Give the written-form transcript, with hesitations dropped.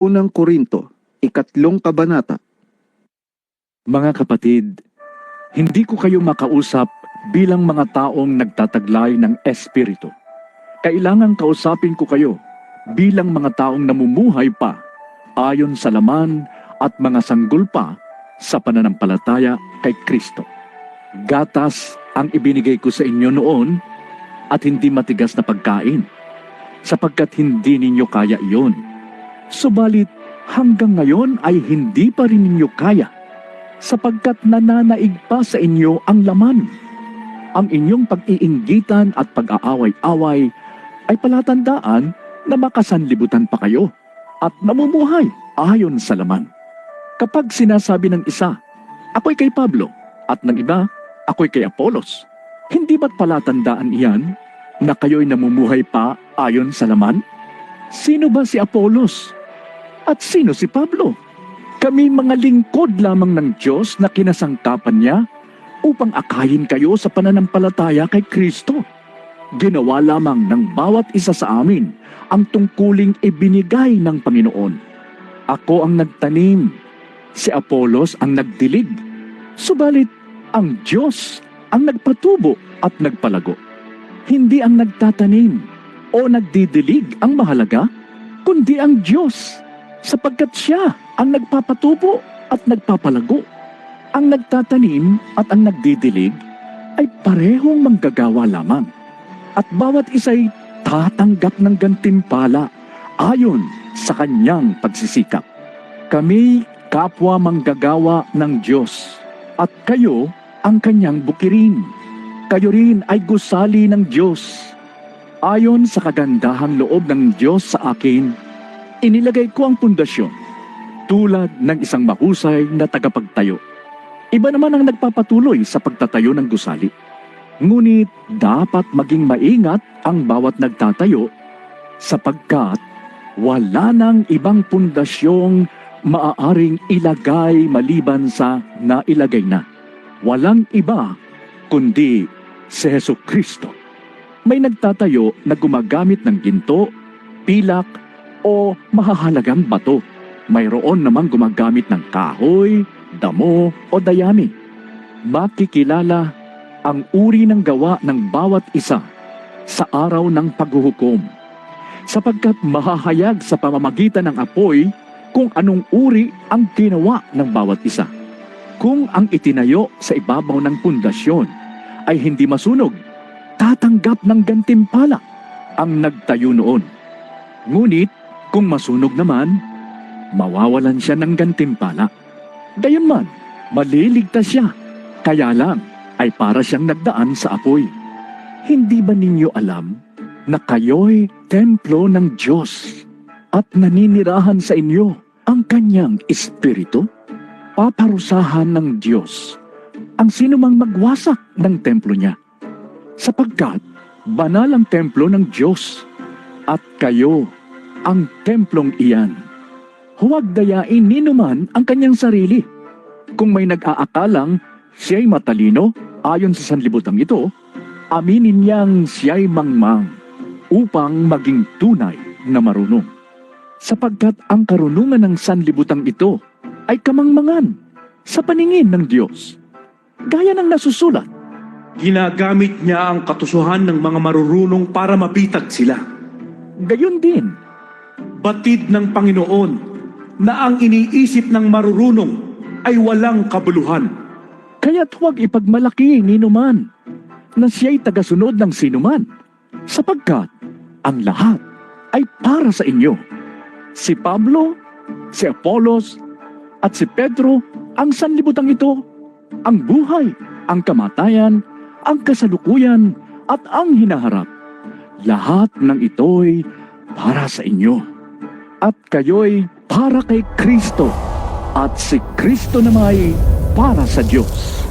Unang Korinto, 3 kabanata. Mga kapatid, hindi ko kayo makausap bilang mga taong nagtataglay ng Espiritu. Kailangang kausapin ko kayo bilang mga taong namumuhay pa ayon sa laman at mga sanggol pa sa pananampalataya kay Kristo. Gatas ang ibinigay ko sa inyo noon at hindi matigas na pagkain, sapagkat hindi ninyo kaya iyon. Subalit hanggang ngayon ay hindi pa rin ninyo kaya, sapagkat nananaig pa sa inyo ang laman. Ang inyong pag-iinggitan at pag-aaway-away ay palatandaan na makasanlibutan pa kayo at namumuhay ayon sa laman. Kapag sinasabi ng isa, ako'y kay Pablo, at ng iba, ako'y kay Apolos, hindi ba't palatandaan iyan na kayo'y namumuhay pa ayon sa laman? Sino ba si Apolos? At sino si Pablo? Kami mga lingkod lamang ng Diyos na kinasangkapan niya upang akayin kayo sa pananampalataya kay Kristo. Ginawa lamang ng bawat isa sa amin ang tungkuling ibinigay ng Panginoon. Ako ang nagtanim, si Apolos ang nagdilig, subalit ang Diyos ang nagpatubo at nagpalago. Hindi ang nagtatanim o nagdidilig ang mahalaga, kundi ang Diyos, sapagkat siya ang nagpapatubo at nagpapalago. Ang nagtatanim at ang nagdidilig ay parehong manggagawa lamang, at bawat isa'y tatanggap ng gantimpala ayon sa kanyang pagsisikap. Kami kapwa manggagawa ng Diyos, at kayo ang kanyang bukirin. Kayo rin ay gusali ng Diyos. Ayon sa kagandahang loob ng Diyos sa akin, inilagay ko ang pundasyon tulad ng isang mahusay na tagapagtayo. Iba naman ang nagpapatuloy sa pagtatayo ng gusali. Ngunit dapat maging maingat ang bawat nagtatayo, sapagkat wala nang ibang pundasyong maaaring ilagay maliban sa nailagay na. Walang iba kundi si Jesucristo. May nagtatayo na gumagamit ng ginto, pilak, o mahahalagang bato. Mayroon namang gumagamit ng kahoy, damo, o dayami. Makikilala ang uri ng gawa ng bawat isa sa araw ng paghuhukom, sapagkat mahahayag sa pamamagitan ng apoy kung anong uri ang ginawa ng bawat isa. Kung ang itinayo sa ibabaw ng pundasyon ay hindi masunog, tatanggap ng gantimpala ang nagtayo noon. Ngunit kung masunog naman, mawawalan siya ng gantimpala. Gayunman, maliligtas siya, kaya lang ay para siyang nagdaan sa apoy. Hindi ba ninyo alam na kayo'y templo ng Diyos at naninirahan sa inyo ang kanyang Espiritu? Paparusahan ng Diyos ang sinumang magwasak ng templo niya, sapagkat banal ang templo ng Diyos at kayo ang templong iyan. Huwag dayain ninuman ang kanyang sarili. Kung may nag-aakalang siya'y matalino ayon sa sanlibutan ito, aminin niyang siya'y mangmang upang maging tunay na marunong. Sapagkat ang karunungan ng sanlibutan ito ay kamangmangan sa paningin ng Diyos. Gaya ng nasusulat, Ginagamit niya ang katusuhan ng mga marurunong para mapitag sila. gayon din, Batid ng Panginoon na ang iniisip ng marurunong ay walang kabuluhan. kaya't huwag ipagmalaki ninuman na siya'y tagasunod ng sinuman, sapagkat ang lahat ay para sa inyo. Si Pablo, si Apolos, at si Pedro ang sanlibutan ito, ang buhay, ang kamatayan, ang kasalukuyan, at ang hinaharap. Lahat ng ito'y para sa inyo. At kayo'y para kay Kristo, at si Kristo nama'y para sa Diyos.